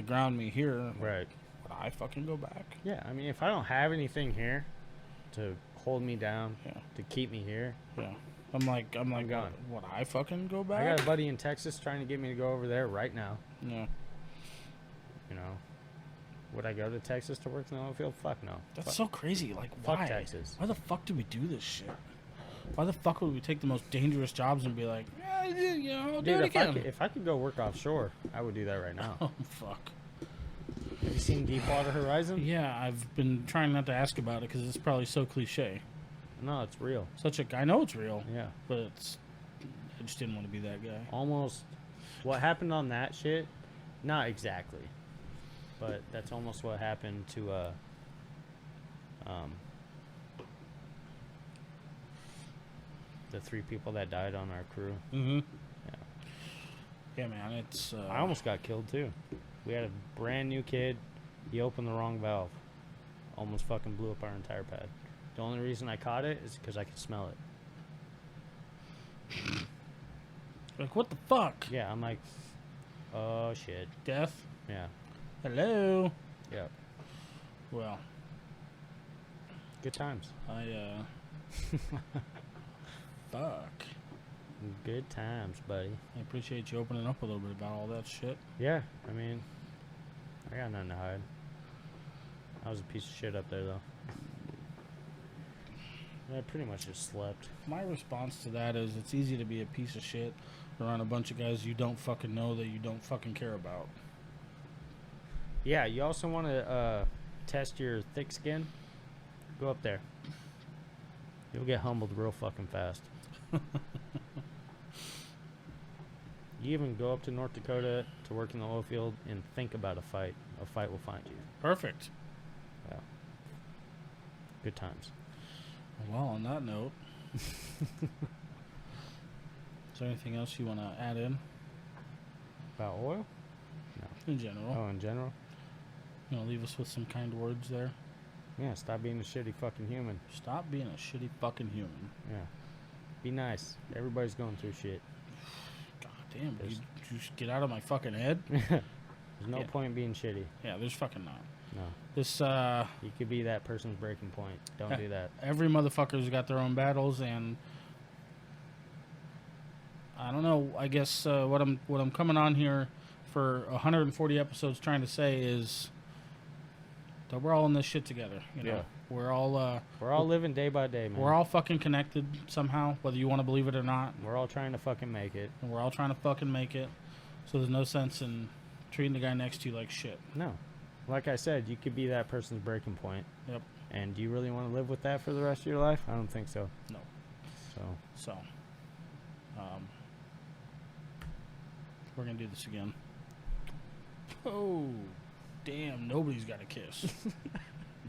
ground me here, Right. would I fucking go back? Yeah, I mean, if I don't have anything here to hold me down, Yeah. to keep me here, Yeah. I'm like, gone. would I fucking go I back? got a buddy in Texas trying to get me to go over there right now. Yeah. You know, would I go to Texas to work in the oil field? Fuck no. That's so crazy. Like, Fuck why? Texas. Why the fuck do we do this shit? Why the fuck would we take the most dangerous jobs and be like, yeah, you know, I'll do Dude, it again? if I could go work offshore, I would do that right now. Oh, fuck. Have you seen Deepwater Horizon? Yeah, I've been trying not to ask about it because it's probably so cliche. No, it's real. I know it's real, Yeah. but I just didn't want to be that guy. Almost. What happened on that shit? Not exactly. But that's almost what happened to, the 3 people that died on our crew. Mm-hmm. Yeah. Yeah, man, it's... I almost got killed too. We had a brand new kid. He opened the wrong valve. Almost fucking blew up our entire pad. The only reason I caught it is because I could smell it. like, what the fuck? Yeah, I'm like, oh shit. Death? Yeah. Hello? Yeah. Well, Good times. Fuck. Good times, buddy. I appreciate you opening up a little bit about all that shit. Yeah, I mean, I got nothing to hide. I was a piece of shit up there, though. I pretty much just slept. My response to that is, it's easy to be a piece of shit around a bunch of guys you don't fucking know that you don't fucking care about. Yeah, you also want to test your thick skin? Go up there. You'll get humbled real fucking fast. You even go up to North Dakota to work in the oil field and think about a fight will find you. Perfect. Yeah. Good times. Well, on that note, is there anything else you want to add in About oil? in general? Oh, in general? You know, leave us with some kind words there. Yeah, stop being a shitty fucking human. Stop being a shitty fucking human. Yeah. Be nice. Everybody's going through shit. God damn, you just get out of my fucking head. There's no Yeah. point being shitty. Yeah, there's fucking not. No. This You could be that person's breaking point. Don't do that. every motherfucker's got their own battles, and I don't know. I guess what I'm coming on here for 140 episodes trying to say is that we're all in this shit together. You know, Yeah. we're all living day by day, man. we're all fucking connected somehow, whether you want to believe it or not. We're all trying to fucking make it. And we're all trying to fucking make it. So there's no sense in treating the guy next to you like shit. No. Like I said, you could be that person's breaking point. Yep. And do you really want to live with that for the rest of your life? I don't think so. No. So, we're gonna do this again. Oh, damn! Nobody's got a kiss.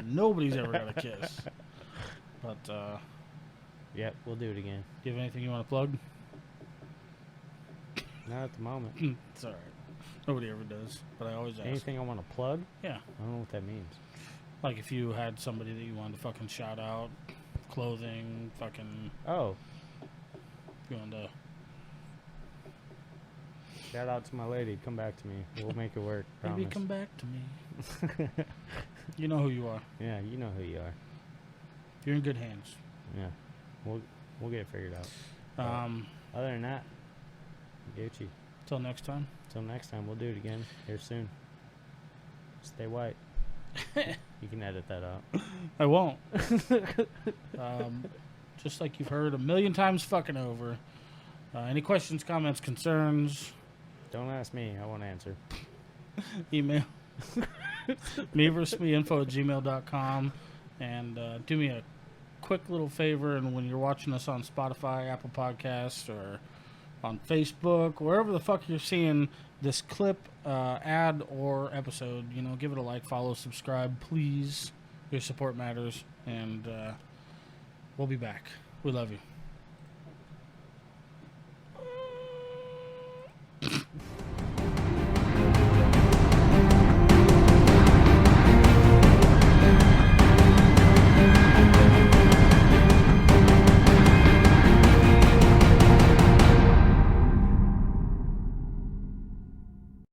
Nobody's ever got a kiss. But yeah, we'll do it again. do you have anything you want to plug? Not at the moment. It's all right. Nobody ever does, but I always ask. Anything I want to plug? Yeah, I don't know what that means. like if you had somebody that you wanted to fucking shout out, clothing, fucking. Oh, If you wanted to. shout out to my lady. Come back to me. We'll make it work. Maybe Promise. come back to me. You know who you are. Yeah, you know who you are. You're in good hands. Yeah, we'll get it figured out. Other than that, Gucci. Till next time. Till next time, we'll do it again here soon. Stay white. You can edit that out. I won't. Just like you've heard a million times fucking over. Any questions, comments, concerns, Don't ask me. I won't answer. email meversusmeinfo@gmail.com. And do me a quick little favor, and when you're watching us on Spotify, Apple Podcasts, or on Facebook, wherever the fuck you're seeing this clip, ad, or episode, you know, give it a like, follow, subscribe, please. Your support matters, and we'll be back. We love you.